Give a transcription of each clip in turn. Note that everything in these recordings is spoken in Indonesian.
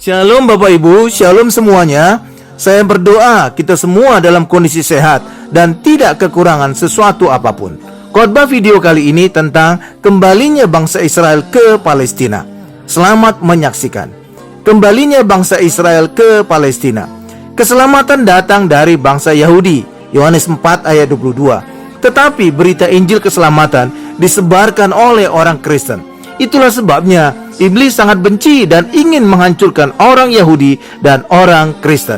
Shalom Bapak Ibu, shalom semuanya. Saya berdoa kita semua dalam kondisi sehat dan tidak kekurangan sesuatu apapun. Khotbah video kali ini tentang kembalinya bangsa Israel ke Palestina. Selamat menyaksikan. Kembalinya bangsa Israel ke Palestina. Keselamatan datang dari bangsa Yahudi, Yohanes 4 ayat 22. Tetapi berita Injil keselamatan disebarkan oleh orang Kristen. Itulah sebabnya iblis sangat benci dan ingin menghancurkan orang Yahudi dan orang Kristen.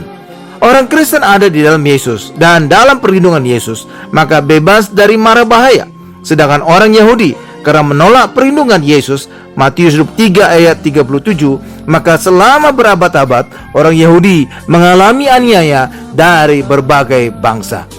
Orang Kristen ada di dalam Yesus dan dalam perlindungan Yesus, maka bebas dari mara bahaya. Sedangkan orang Yahudi karena menolak perlindungan Yesus, Matius 3 ayat 37, maka selama berabad-abad orang Yahudi mengalami aniaya dari berbagai bangsa.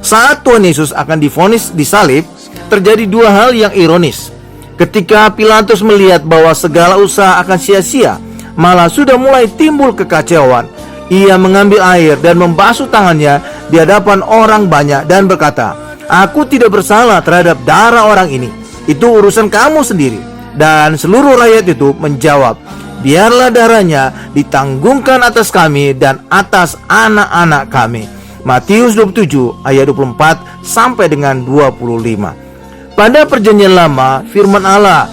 Saat Tuhan Yesus akan divonis disalib, terjadi dua hal yang ironis. Ketika Pilatus melihat bahwa segala usaha akan sia-sia, malah sudah mulai timbul kekacauan, ia mengambil air dan membasuh tangannya di hadapan orang banyak dan berkata, "Aku tidak bersalah terhadap darah orang ini. Itu urusan kamu sendiri." Dan seluruh rakyat itu menjawab, "Biarlah darahnya ditanggungkan atas kami dan atas anak-anak kami." Matius 27 ayat 24 sampai dengan 25. Pada perjanjian lama, firman Allah,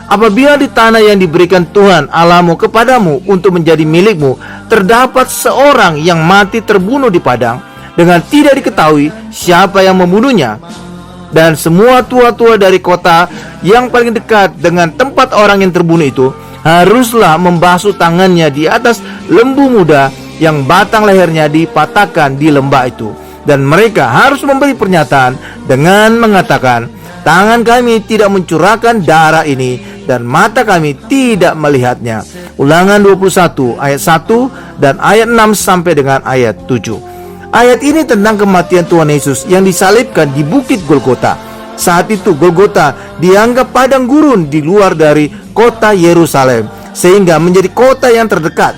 "Apabila di tanah yang diberikan Tuhan Allahmu kepadamu untuk menjadi milikmu, terdapat seorang yang mati terbunuh di padang, dengan tidak diketahui siapa yang membunuhnya, dan semua tua-tua dari kota yang paling dekat dengan tempat orang yang terbunuh itu, haruslah membasuh tangannya di atas lembu muda yang batang lehernya dipatahkan di lembah itu. Dan mereka harus memberi pernyataan dengan mengatakan, 'Tangan kami tidak mencurahkan darah ini dan mata kami tidak melihatnya.'" Ulangan 21 ayat 1 dan ayat 6 sampai dengan ayat 7. Ayat ini tentang kematian Tuhan Yesus yang disalibkan di Bukit Golgota. Saat itu Golgota dianggap padang gurun di luar dari kota Yerusalem, sehingga menjadi kota yang terdekat.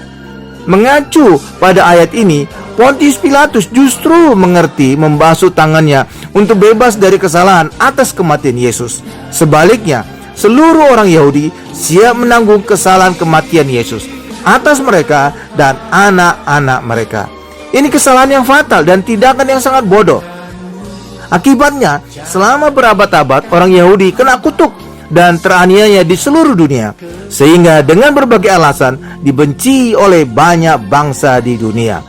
Mengacu pada ayat ini, Pontius Pilatus justru mengerti membasuh tangannya untuk bebas dari kesalahan atas kematian Yesus. Sebaliknya, seluruh orang Yahudi siap menanggung kesalahan kematian Yesus atas mereka dan anak-anak mereka. Ini kesalahan yang fatal dan tindakan yang sangat bodoh. Akibatnya, selama berabad-abad orang Yahudi kena kutuk dan teraniaya di seluruh dunia, sehingga dengan berbagai alasan dibenci oleh banyak bangsa di dunia.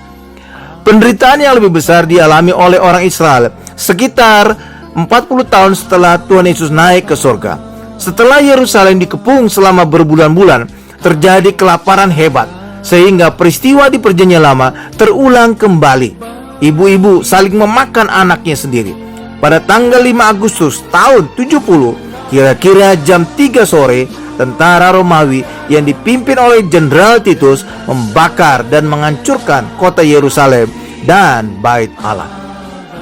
Penderitaan yang lebih besar dialami oleh orang Israel sekitar 40 tahun setelah Tuhan Yesus naik ke surga. Setelah Yerusalem dikepung selama berbulan-bulan, terjadi kelaparan hebat, sehingga peristiwa di perjanjian lama terulang kembali. Ibu-ibu saling memakan anaknya sendiri. Pada tanggal 5 Agustus tahun 70, kira-kira jam 3 sore, tentara Romawi yang dipimpin oleh Jenderal Titus membakar dan menghancurkan kota Yerusalem dan Bait Allah.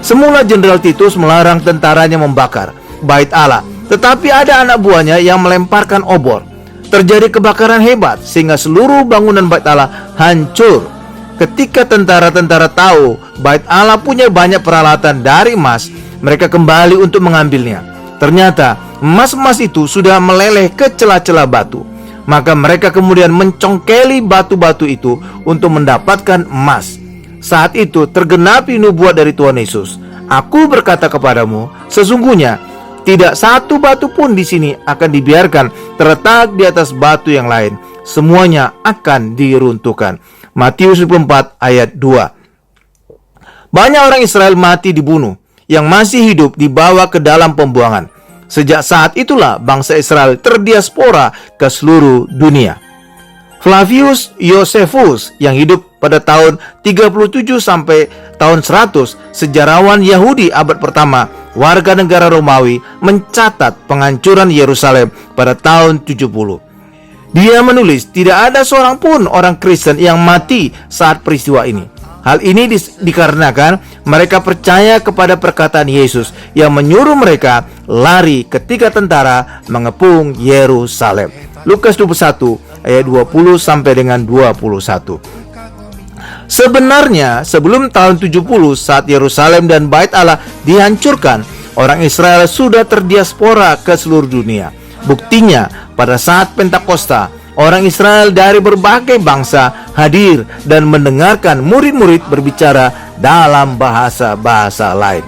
Semula Jenderal Titus melarang tentaranya membakar Bait Allah, tetapi ada anak buahnya yang melemparkan obor. Terjadi kebakaran hebat sehingga seluruh bangunan Bait Allah hancur. Ketika tentara-tentara tahu Bait Allah punya banyak peralatan dari emas, mereka kembali untuk mengambilnya. Ternyata emas-emas itu sudah meleleh ke celah-celah batu. Maka mereka kemudian mencongkeli batu-batu itu untuk mendapatkan emas. Saat itu tergenapi nubuat dari Tuhan Yesus, "Aku berkata kepadamu, sesungguhnya tidak satu batu pun di sini akan dibiarkan terletak di atas batu yang lain. Semuanya akan diruntuhkan." Matius 24 ayat 2. Banyak orang Israel mati dibunuh, yang masih hidup dibawa ke dalam pembuangan. Sejak saat itulah bangsa Israel terdiaspora ke seluruh dunia. Flavius Josephus yang hidup pada tahun 37 sampai tahun 100, sejarawan Yahudi abad pertama, warga negara Romawi, mencatat penghancuran Yerusalem pada tahun 70. Dia menulis, tidak ada seorang pun orang Kristen yang mati saat peristiwa ini. Hal ini dikarenakan mereka percaya kepada perkataan Yesus yang menyuruh mereka lari ketika tentara mengepung Yerusalem. Lukas 21 ayat 20 sampai dengan 21. Sebenarnya sebelum tahun 70, saat Yerusalem dan Bait Allah dihancurkan, orang Israel sudah terdiaspora ke seluruh dunia. Buktinya, pada saat Pentakosta, Orang Israel dari berbagai bangsa hadir dan mendengarkan murid-murid berbicara dalam bahasa-bahasa lain.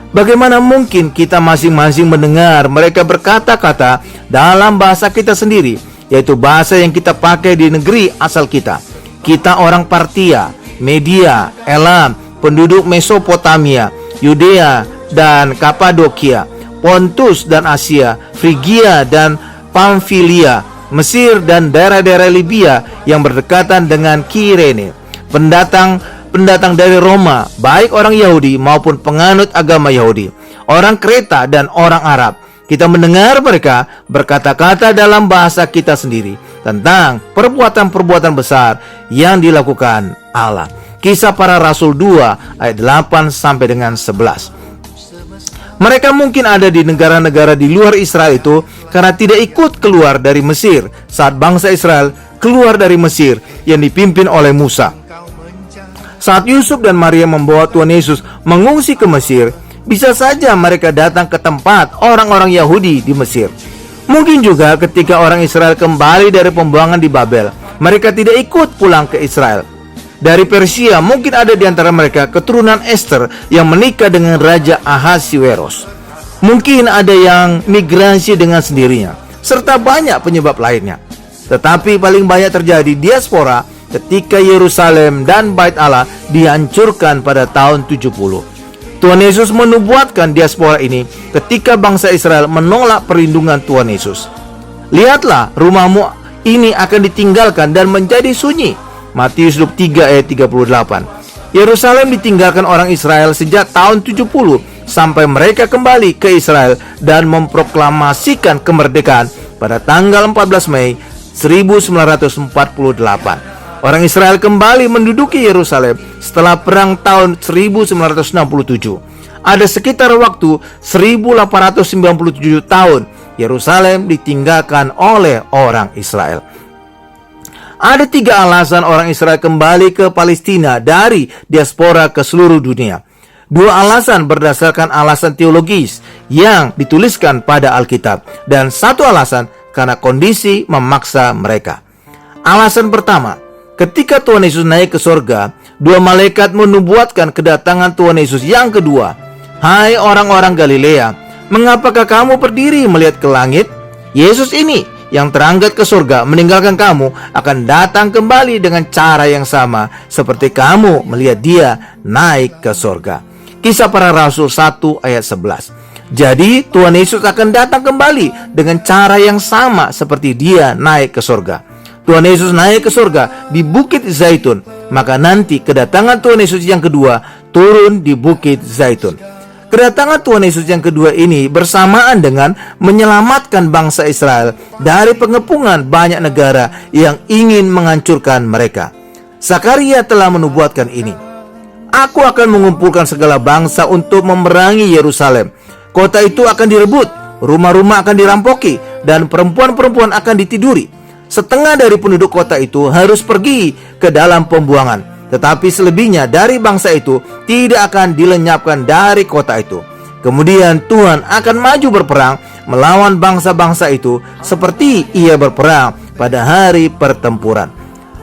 Bagaimana mungkin kita masing-masing mendengar mereka berkata-kata dalam bahasa kita sendiri, yaitu bahasa yang kita pakai di negeri asal kita? Kita orang Partia, Media, Elam, penduduk Mesopotamia, Yudea dan Kapadokia, Pontus dan Asia, Frigia dan Pamfilia, Mesir dan daerah-daerah Libya yang berdekatan dengan Kirene. Pendatang dari Roma, baik orang Yahudi maupun penganut agama Yahudi, orang Kreta dan orang Arab. Kita mendengar mereka berkata-kata dalam bahasa kita sendiri tentang perbuatan-perbuatan besar yang dilakukan Allah. Kisah Para Rasul 2 ayat 8 sampai dengan 11. Mereka mungkin ada di negara-negara di luar Israel itu karena tidak ikut keluar dari Mesir saat bangsa Israel keluar dari Mesir yang dipimpin oleh Musa. Saat Yusuf dan Maria membawa Tuhan Yesus mengungsi ke Mesir, bisa saja mereka datang ke tempat orang-orang Yahudi di Mesir. Mungkin juga ketika orang Israel kembali dari pembuangan di Babel, mereka tidak ikut pulang ke Israel. Dari Persia, mungkin ada di antara mereka keturunan Esther yang menikah dengan Raja Ahasuerus. Mungkin ada yang migrasi dengan sendirinya, serta banyak penyebab lainnya. Tetapi paling banyak terjadi diaspora ketika Yerusalem dan Bait Allah dihancurkan pada tahun 70. Tuhan Yesus menubuatkan diaspora ini ketika bangsa Israel menolak perlindungan Tuhan Yesus. Lihatlah, rumahmu ini akan ditinggalkan dan menjadi sunyi. Matius 3 ayat 38. Yerusalem ditinggalkan orang Israel sejak tahun 70 sampai mereka kembali ke Israel dan memproklamasikan kemerdekaan pada tanggal 14 Mei 1948. Orang Israel kembali menduduki Yerusalem setelah perang tahun 1967. Ada sekitar waktu 1897 tahun Yerusalem ditinggalkan oleh orang Israel. Ada 3 alasan orang Israel kembali ke Palestina dari diaspora ke seluruh dunia. 2 alasan berdasarkan alasan teologis yang dituliskan pada Alkitab, dan 1 alasan karena kondisi memaksa mereka. Alasan pertama, ketika Tuhan Yesus naik ke sorga, 2 malaikat menubuatkan kedatangan Tuhan Yesus yang kedua. Hai orang-orang Galilea, mengapakah kamu berdiri melihat ke langit? Yesus ini yang terangkat ke surga meninggalkan kamu akan datang kembali dengan cara yang sama seperti kamu melihat dia naik ke surga. Kisah Para Rasul 1 ayat 11. Jadi Tuhan Yesus akan datang kembali dengan cara yang sama seperti dia naik ke surga. Tuhan Yesus naik ke surga di Bukit Zaitun, maka nanti kedatangan Tuhan Yesus yang kedua turun di Bukit Zaitun. Kedatangan Tuhan Yesus yang kedua ini bersamaan dengan menyelamatkan bangsa Israel dari pengepungan banyak negara yang ingin menghancurkan mereka. Zakaria telah menubuatkan ini. Aku akan mengumpulkan segala bangsa untuk memerangi Yerusalem. Kota itu akan direbut, rumah-rumah akan dirampoki, dan perempuan-perempuan akan ditiduri. Setengah dari penduduk kota itu harus pergi ke dalam pembuangan, tetapi selebihnya dari bangsa itu tidak akan dilenyapkan dari kota itu. Kemudian Tuhan akan maju berperang melawan bangsa-bangsa itu seperti ia berperang pada hari pertempuran.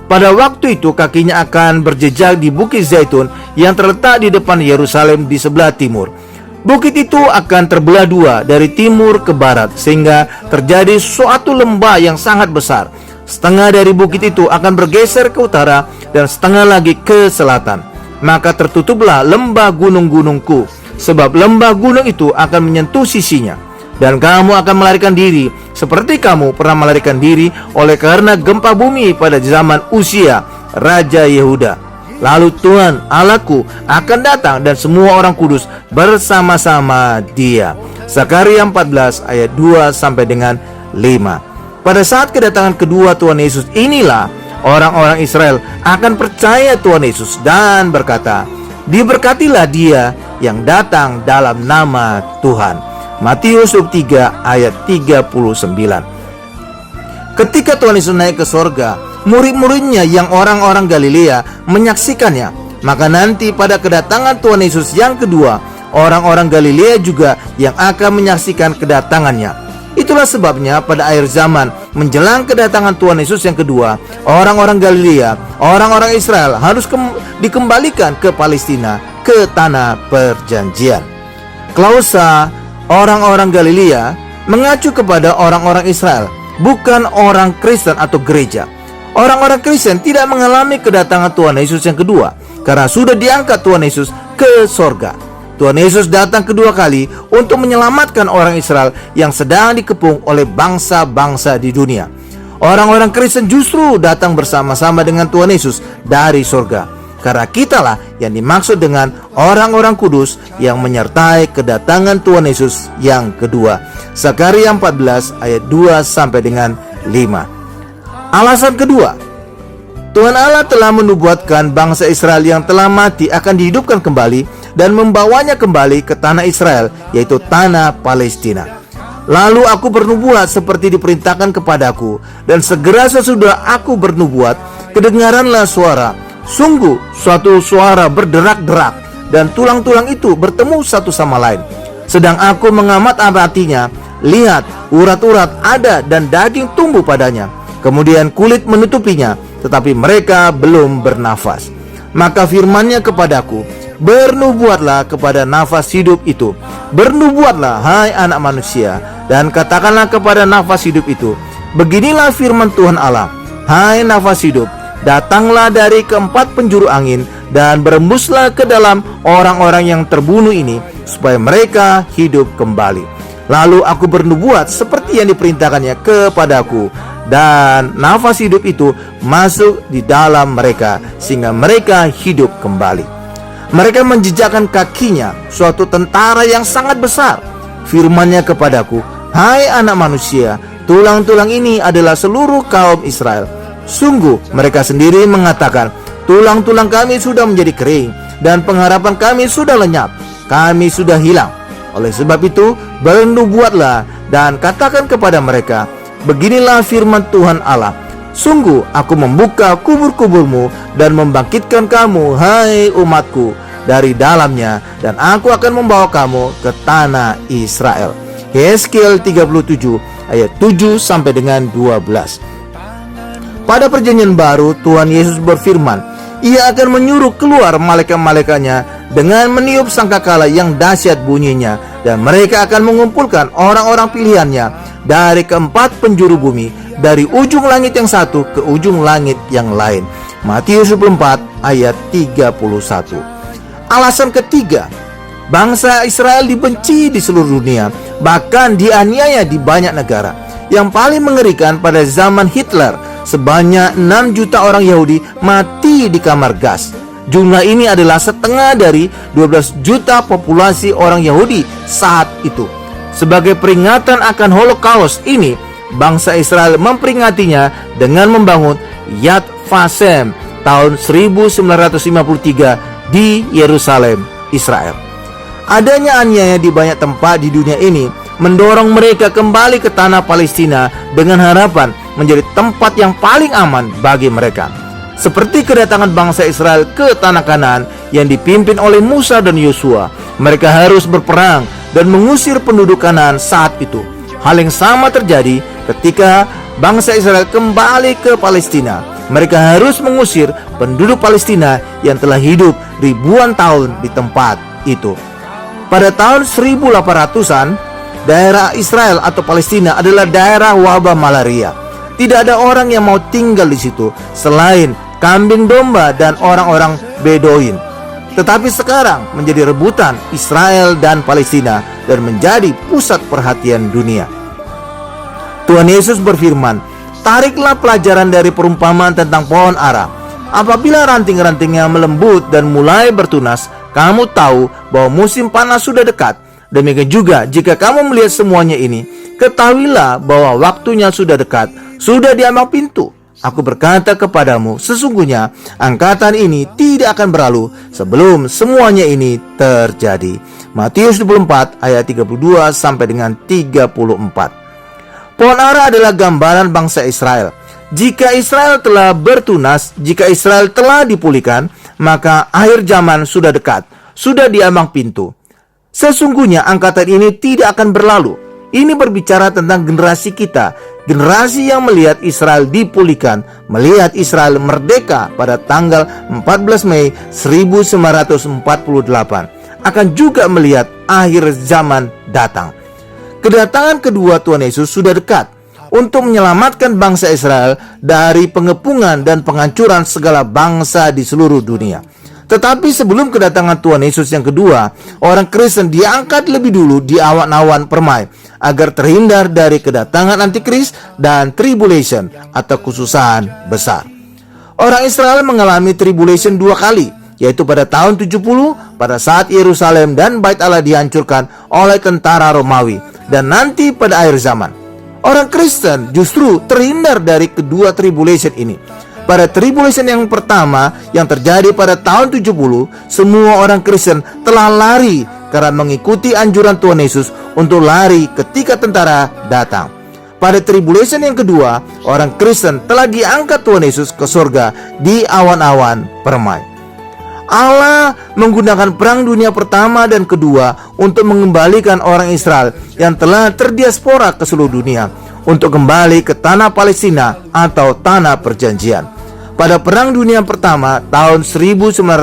Pada waktu itu kakinya akan berjejak di Bukit Zaitun yang terletak di depan Yerusalem di sebelah timur. Bukit itu akan terbelah 2 dari timur ke barat sehingga terjadi suatu lembah yang sangat besar. Setengah dari bukit itu akan bergeser ke utara dan setengah lagi ke selatan. Maka tertutuplah lembah gunung-gunungku, sebab lembah gunung itu akan menyentuh sisinya. Dan kamu akan melarikan diri seperti kamu pernah melarikan diri oleh karena gempa bumi pada zaman Uzia, Raja Yehuda. Lalu Tuhan Allahku akan datang dan semua orang kudus bersama-sama dia. Zakaria 14 ayat 2 sampai dengan 5. Pada saat kedatangan kedua Tuhan Yesus inilah orang-orang Israel akan percaya Tuhan Yesus dan berkata, diberkatilah dia yang datang dalam nama Tuhan. Matius 3 ayat 39. Ketika Tuhan Yesus naik ke sorga, murid-muridnya yang orang-orang Galilea menyaksikannya. Maka nanti pada kedatangan Tuhan Yesus yang kedua, orang-orang Galilea juga yang akan menyaksikan kedatangannya. Itulah sebabnya pada akhir zaman menjelang kedatangan Tuhan Yesus yang kedua, orang-orang Galilea, orang-orang Israel harus dikembalikan ke Palestina, ke tanah perjanjian. Klausa orang-orang Galilea mengacu kepada orang-orang Israel, bukan orang Kristen atau gereja. Orang-orang Kristen tidak mengalami kedatangan Tuhan Yesus yang kedua karena sudah diangkat Tuhan Yesus ke sorga. Tuhan Yesus datang kedua kali untuk menyelamatkan orang Israel yang sedang dikepung oleh bangsa-bangsa di dunia. Orang-orang Kristen justru datang bersama-sama dengan Tuhan Yesus dari sorga, karena kitalah yang dimaksud dengan orang-orang kudus yang menyertai kedatangan Tuhan Yesus yang kedua. Zakaria 14 ayat 2 sampai dengan 5. Alasan kedua, Tuhan Allah telah menubuatkan bangsa Israel yang telah mati akan dihidupkan kembali dan membawanya kembali ke tanah Israel, yaitu tanah Palestina. Lalu aku bernubuat seperti diperintahkan kepadaku, dan segera sesudah aku bernubuat, kedengaranlah suara, sungguh suatu suara berderak-derak, dan tulang-tulang itu bertemu satu sama lain. Sedang aku mengamat-amatinya, lihat, urat-urat ada dan daging tumbuh padanya. Kemudian kulit menutupinya, tetapi mereka belum bernafas. Maka firman-Nya kepadaku, bernubuatlah kepada nafas hidup itu. Bernubuatlah, hai anak manusia, dan katakanlah kepada nafas hidup itu, beginilah firman Tuhan Allah, hai nafas hidup, datanglah dari keempat penjuru angin, dan berembuslah ke dalam orang-orang yang terbunuh ini, supaya mereka hidup kembali. Lalu aku bernubuat seperti yang diperintahkannya kepadaku, dan nafas hidup itu masuk di dalam mereka, sehingga mereka hidup kembali. Mereka menjejakkan kakinya, suatu tentara yang sangat besar. Firman-Nya kepadaku, hai anak manusia, tulang-tulang ini adalah seluruh kaum Israel. Sungguh mereka sendiri mengatakan, tulang-tulang kami sudah menjadi kering, dan pengharapan kami sudah lenyap, kami sudah hilang. Oleh sebab itu, bernubuatlah dan katakan kepada mereka, beginilah firman Tuhan Allah, sungguh aku membuka kubur-kuburmu dan membangkitkan kamu, hai umatku, dari dalamnya, dan aku akan membawa kamu ke tanah Israel. Yeskiel 37 ayat 7 sampai dengan 12. Pada perjanjian baru, Tuhan Yesus berfirman, Ia akan menyuruh keluar malaikat-malaikatnya dengan meniup sangkakala yang dahsyat bunyinya, dan mereka akan mengumpulkan orang-orang pilihannya dari keempat penjuru bumi, dari ujung langit yang satu ke ujung langit yang lain. Matius 24 ayat 31. Alasan ketiga, bangsa Israel dibenci di seluruh dunia, bahkan dianiaya di banyak negara. Yang paling mengerikan, pada zaman Hitler, sebanyak 6 juta orang Yahudi mati di kamar gas. Jumlah ini adalah setengah dari 12 juta populasi orang Yahudi saat itu. Sebagai peringatan akan Holocaust ini, bangsa Israel memperingatinya dengan membangun Yad Vashem tahun 1953 di Yerusalem, Israel. Adanya aniaya di banyak tempat di dunia ini mendorong mereka kembali ke tanah Palestina dengan harapan menjadi tempat yang paling aman bagi mereka. Seperti kedatangan bangsa Israel ke tanah Kanaan yang dipimpin oleh Musa dan Yosua, mereka harus berperang dan mengusir penduduk Kanaan saat itu. Hal yang sama terjadi ketika bangsa Israel kembali ke Palestina. Mereka harus mengusir penduduk Palestina yang telah hidup ribuan tahun di tempat itu. Pada tahun 1800-an, daerah Israel atau Palestina adalah daerah wabah malaria. Tidak ada orang yang mau tinggal di situ selain kambing domba dan orang-orang Bedoin. Tetapi sekarang menjadi rebutan Israel dan Palestina dan menjadi pusat perhatian dunia. Tuhan Yesus berfirman, tariklah pelajaran dari perumpamaan tentang pohon ara. Apabila ranting-rantingnya melembut dan mulai bertunas, kamu tahu bahwa musim panas sudah dekat. Demikian juga jika kamu melihat semuanya ini, ketahuilah bahwa waktunya sudah dekat, sudah di ambang pintu. Aku berkata kepadamu, sesungguhnya angkatan ini tidak akan berlalu sebelum semuanya ini terjadi. Matius 24 ayat 32 sampai dengan 34. Pohon ara adalah gambaran bangsa Israel. Jika Israel telah bertunas, jika Israel telah dipulihkan, maka akhir zaman sudah dekat, sudah di ambang pintu. Sesungguhnya angkatan ini tidak akan berlalu. Ini berbicara tentang generasi kita, generasi yang melihat Israel dipulihkan, melihat Israel merdeka pada tanggal 14 Mei 1948, akan juga melihat akhir zaman datang. Kedatangan kedua Tuhan Yesus sudah dekat untuk menyelamatkan bangsa Israel dari pengepungan dan penghancuran segala bangsa di seluruh dunia. Tetapi sebelum kedatangan Tuhan Yesus yang kedua, orang Kristen diangkat lebih dulu di awan-awan permai agar terhindar dari kedatangan antikris dan tribulation atau kesusahan besar. Orang Israel mengalami tribulation 2 kali, yaitu pada tahun 70 pada saat Yerusalem dan Bait Allah dihancurkan oleh tentara Romawi, dan nanti pada akhir zaman. Orang Kristen justru terhindar dari kedua tribulation ini. Pada tribulation yang pertama yang terjadi pada tahun 70, semua orang Kristen telah lari karena mengikuti anjuran Tuhan Yesus untuk lari ketika tentara datang. Pada tribulation yang kedua, orang Kristen telah diangkat Tuhan Yesus ke surga di awan-awan permai. Allah menggunakan perang dunia pertama dan kedua untuk mengembalikan orang Israel yang telah terdiaspora ke seluruh dunia untuk kembali ke tanah Palestina atau tanah perjanjian. Pada perang dunia pertama tahun 1914,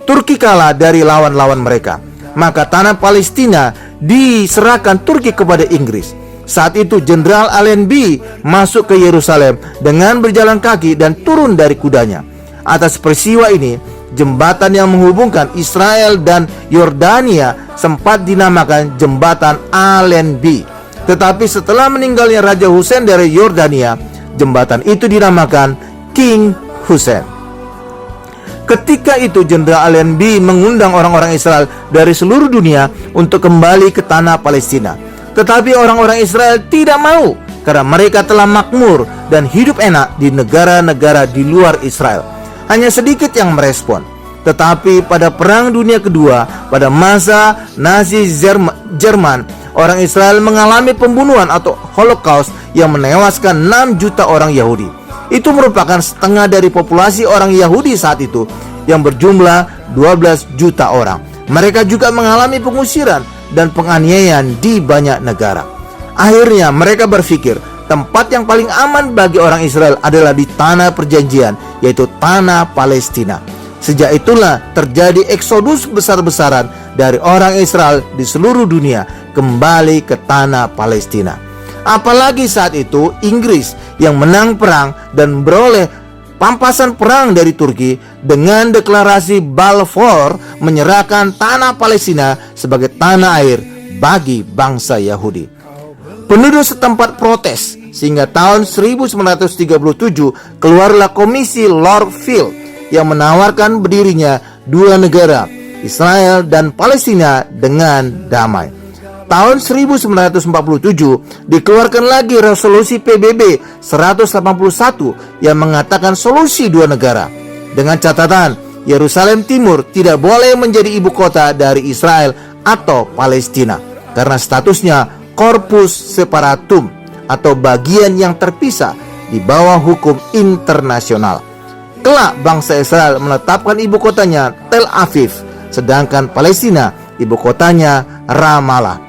Turki kalah dari lawan-lawan mereka. Maka tanah Palestina diserahkan Turki kepada Inggris. Saat itu Jenderal Allenby masuk ke Yerusalem dengan berjalan kaki dan turun dari kudanya. Atas peristiwa ini, jembatan yang menghubungkan Israel dan Yordania sempat dinamakan Jembatan Allenby. Tetapi setelah meninggalnya Raja Hussein dari Yordania, jembatan itu dinamakan King Hussein. Ketika itu Jenderal Allenby mengundang orang-orang Israel dari seluruh dunia untuk kembali ke tanah Palestina. Tetapi orang-orang Israel tidak mau karena mereka telah makmur dan hidup enak di negara-negara di luar Israel. Hanya sedikit yang merespon. Tetapi pada Perang Dunia Kedua, pada masa Nazi Jerman, orang Israel mengalami pembunuhan atau Holocaust yang menewaskan 6 juta orang Yahudi. Itu merupakan setengah dari populasi orang Yahudi saat itu yang berjumlah 12 juta orang. Mereka juga mengalami pengusiran dan penganiayaan di banyak negara. Akhirnya mereka berpikir tempat yang paling aman bagi orang Israel adalah di tanah perjanjian, yaitu tanah Palestina. Sejak itulah terjadi eksodus besar-besaran dari orang Israel di seluruh dunia kembali ke tanah Palestina. Apalagi saat itu Inggris yang menang perang dan beroleh pampasan perang dari Turki dengan deklarasi Balfour menyerahkan tanah Palestina sebagai tanah air bagi bangsa Yahudi. Penduduk setempat protes sehingga tahun 1937 keluarlah Komisi Lord Field yang menawarkan berdirinya 2 negara, Israel dan Palestina dengan damai. Tahun 1947 dikeluarkan lagi resolusi PBB 181 yang mengatakan solusi 2 negara dengan catatan Yerusalem Timur tidak boleh menjadi ibu kota dari Israel atau Palestina karena statusnya corpus separatum atau bagian yang terpisah di bawah hukum internasional. Kelak bangsa Israel menetapkan ibu kotanya Tel Aviv, sedangkan Palestina ibu kotanya Ramallah.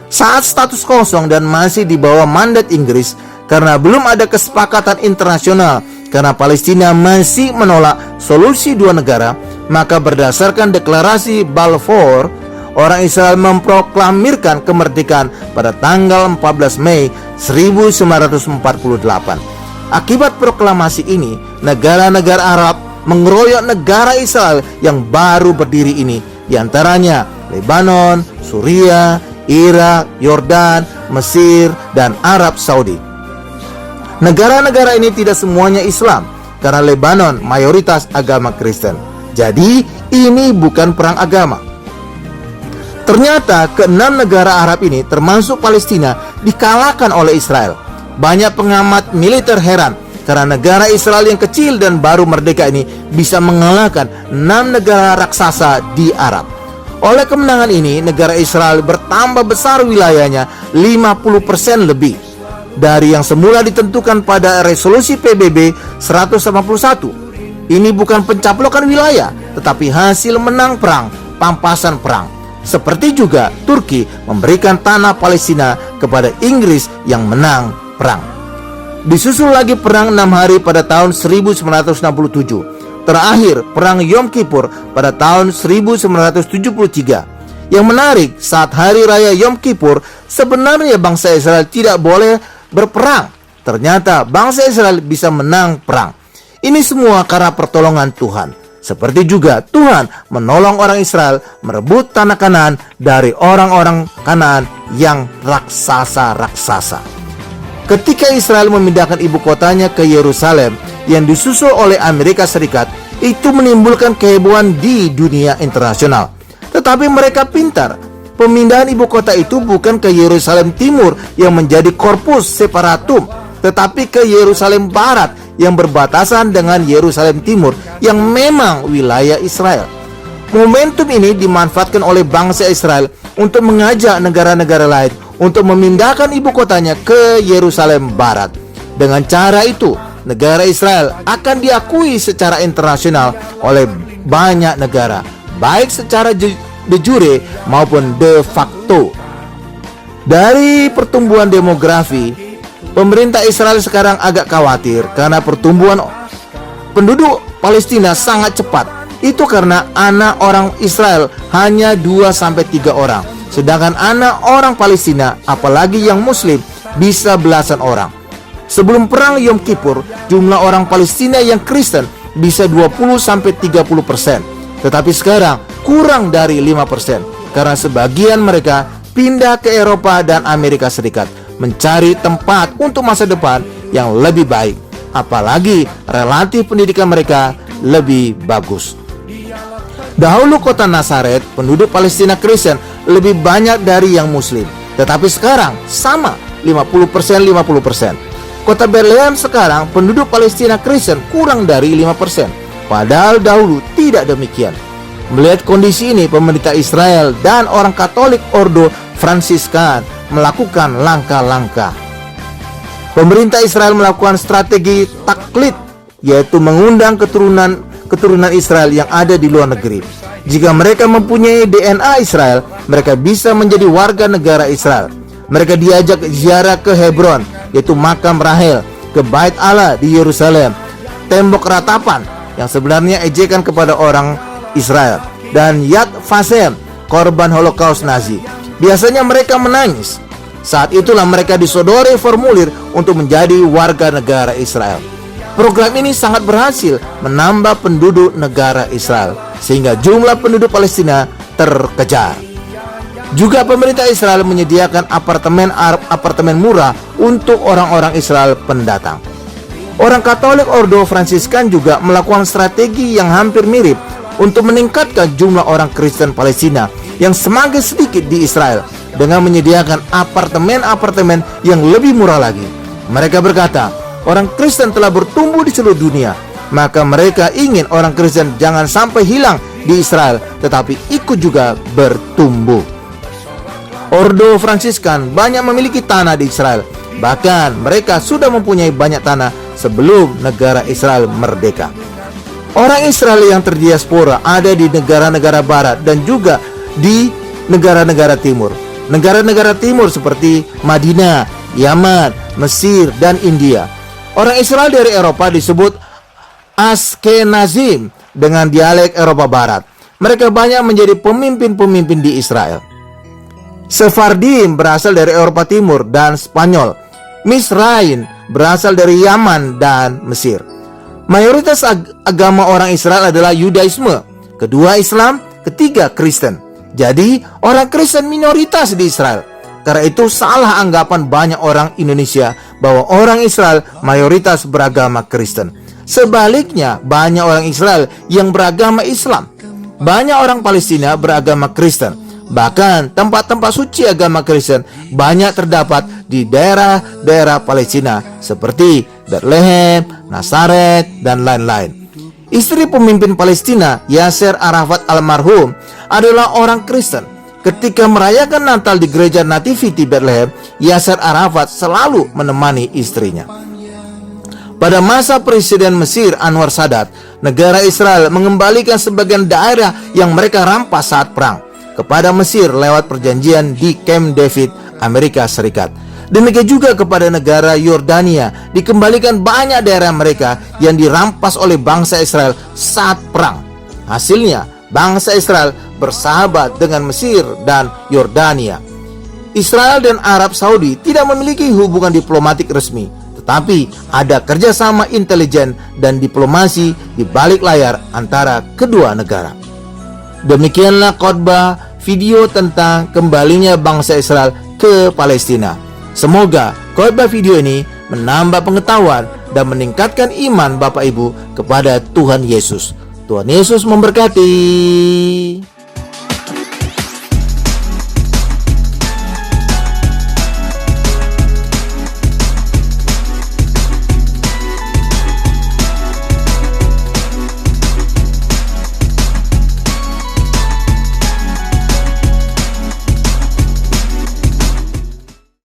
Saat status kosong dan masih di bawah mandat Inggris karena belum ada kesepakatan internasional karena Palestina masih menolak solusi 2 negara, maka berdasarkan deklarasi Balfour, orang Israel memproklamirkan kemerdekaan pada tanggal 14 Mei 1948. Akibat proklamasi ini, negara-negara Arab mengeroyok negara Israel yang baru berdiri ini, diantaranya Lebanon, Suriah, Irak, Yordan, Mesir, dan Arab Saudi. Negara-negara ini tidak semuanya Islam, karena Lebanon mayoritas agama Kristen. Jadi, ini bukan perang agama. Ternyata ke-6 negara Arab ini termasuk Palestina dikalahkan oleh Israel. Banyak pengamat militer heran karena negara Israel yang kecil dan baru merdeka ini bisa mengalahkan 6 negara raksasa di Arab. Oleh kemenangan ini, negara Israel bertambah besar wilayahnya 50% lebih dari yang semula ditentukan pada resolusi PBB 181. Ini bukan pencaplokan wilayah, tetapi hasil menang perang, pampasan perang. Seperti juga Turki memberikan tanah Palestina kepada Inggris yang menang perang. Disusul lagi perang 6 hari pada tahun 1967. Terakhir perang Yom Kippur pada tahun 1973. Yang menarik, saat hari raya Yom Kippur sebenarnya bangsa Israel tidak boleh berperang. Ternyata bangsa Israel bisa menang perang. Ini semua karena pertolongan Tuhan. Seperti juga Tuhan menolong orang Israel merebut tanah Kanaan dari orang-orang Kanaan yang raksasa-raksasa. Ketika Israel memindahkan ibu kotanya ke Yerusalem yang disusul oleh Amerika Serikat, itu menimbulkan kehebohan di dunia internasional. Tetapi mereka pintar. Pemindahan ibu kota itu bukan ke Yerusalem Timur yang menjadi Corpus Separatum, tetapi ke Yerusalem Barat yang berbatasan dengan Yerusalem Timur yang memang wilayah Israel. Momentum ini dimanfaatkan oleh bangsa Israel untuk mengajak negara-negara lain untuk memindahkan ibu kotanya ke Yerusalem Barat. Dengan cara itu, negara Israel akan diakui secara internasional oleh banyak negara, baik secara de jure maupun de facto. Dari pertumbuhan demografi, pemerintah Israel sekarang agak khawatir karena pertumbuhan penduduk Palestina sangat cepat. Itu karena anak orang Israel hanya 2-3 orang, sedangkan anak orang Palestina, apalagi yang Muslim, bisa belasan orang. Sebelum perang Yom Kippur, jumlah orang Palestina yang Kristen bisa 20-30%, tetapi sekarang kurang dari 5% karena sebagian mereka pindah ke Eropa dan Amerika Serikat mencari tempat untuk masa depan yang lebih baik, apalagi relatif pendidikan mereka lebih bagus. Dahulu kota Nazaret, penduduk Palestina Kristen lebih banyak dari yang Muslim, tetapi sekarang sama 50%-50%. Kota Bethlehem sekarang penduduk Palestina Kristen kurang dari 5%, padahal dahulu tidak demikian. Melihat kondisi ini, pemerintah Israel dan orang Katolik Ordo Fransiskan melakukan langkah-langkah. Pemerintah Israel melakukan strategi taklid, yaitu mengundang keturunan Israel yang ada di luar negeri. Jika mereka mempunyai DNA Israel, mereka bisa menjadi warga negara Israel. Mereka diajak ziarah ke Hebron, yaitu makam Rahel, ke Bait Allah di Yerusalem, tembok ratapan yang sebenarnya ejekan kepada orang Israel, dan Yad Vashem, korban Holocaust Nazi. Biasanya mereka menangis. Saat itulah mereka disodori formulir untuk menjadi warga negara Israel. Program ini sangat berhasil menambah penduduk negara Israel, sehingga jumlah penduduk Palestina terkejar. Juga pemerintah Israel menyediakan apartemen murah untuk orang-orang Israel pendatang. Orang Katolik Ordo Fransiskan juga melakukan strategi yang hampir mirip untuk meningkatkan jumlah orang Kristen Palestina yang semakin sedikit di Israel dengan menyediakan apartemen-apartemen yang lebih murah lagi. Mereka berkata, orang Kristen telah bertumbuh di seluruh dunia, maka mereka ingin orang Kristen jangan sampai hilang di Israel, tetapi ikut juga bertumbuh. Ordo Fransiskan banyak memiliki tanah di Israel, bahkan mereka sudah mempunyai banyak tanah sebelum negara Israel merdeka. Orang Israel yang terdiaspora ada di negara-negara barat dan juga di negara-negara timur. Negara-negara timur seperti Madinah, Yaman, Mesir, dan India. Orang Israel dari Eropa disebut Ashkenazim dengan dialek Eropa Barat. Mereka banyak menjadi pemimpin-pemimpin di Israel. Sephardim berasal dari Eropa Timur dan Spanyol. Misraim berasal dari Yaman dan Mesir. Mayoritas agama orang Israel adalah Yudaisme, kedua Islam, ketiga Kristen. Jadi orang Kristen minoritas di Israel. Karena itu salah anggapan banyak orang Indonesia bahwa orang Israel mayoritas beragama Kristen. Sebaliknya, banyak orang Israel yang beragama Islam. Banyak orang Palestina beragama Kristen. Bahkan tempat-tempat suci agama Kristen banyak terdapat di daerah-daerah Palestina seperti Bethlehem, Nazaret, dan lain-lain. Istri pemimpin Palestina, Yasser Arafat almarhum, adalah orang Kristen. Ketika merayakan Natal di gereja Nativity Bethlehem, Yasser Arafat selalu menemani istrinya. Pada masa Presiden Mesir Anwar Sadat, negara Israel mengembalikan sebagian daerah yang mereka rampas saat perang. kepada Mesir lewat perjanjian di Camp David, Amerika Serikat. Demikian juga kepada negara Yordania, dikembalikan banyak daerah mereka yang dirampas oleh bangsa Israel saat perang. Hasilnya, bangsa Israel bersahabat dengan Mesir dan Yordania. Israel dan Arab Saudi tidak memiliki hubungan diplomatik resmi, tetapi ada kerjasama intelijen dan diplomasi di balik layar antara kedua negara. Demikianlah khotbah video tentang kembalinya bangsa Israel ke Palestina. Semoga khotbah video ini menambah pengetahuan dan meningkatkan iman Bapak Ibu kepada Tuhan Yesus. Tuhan Yesus memberkati.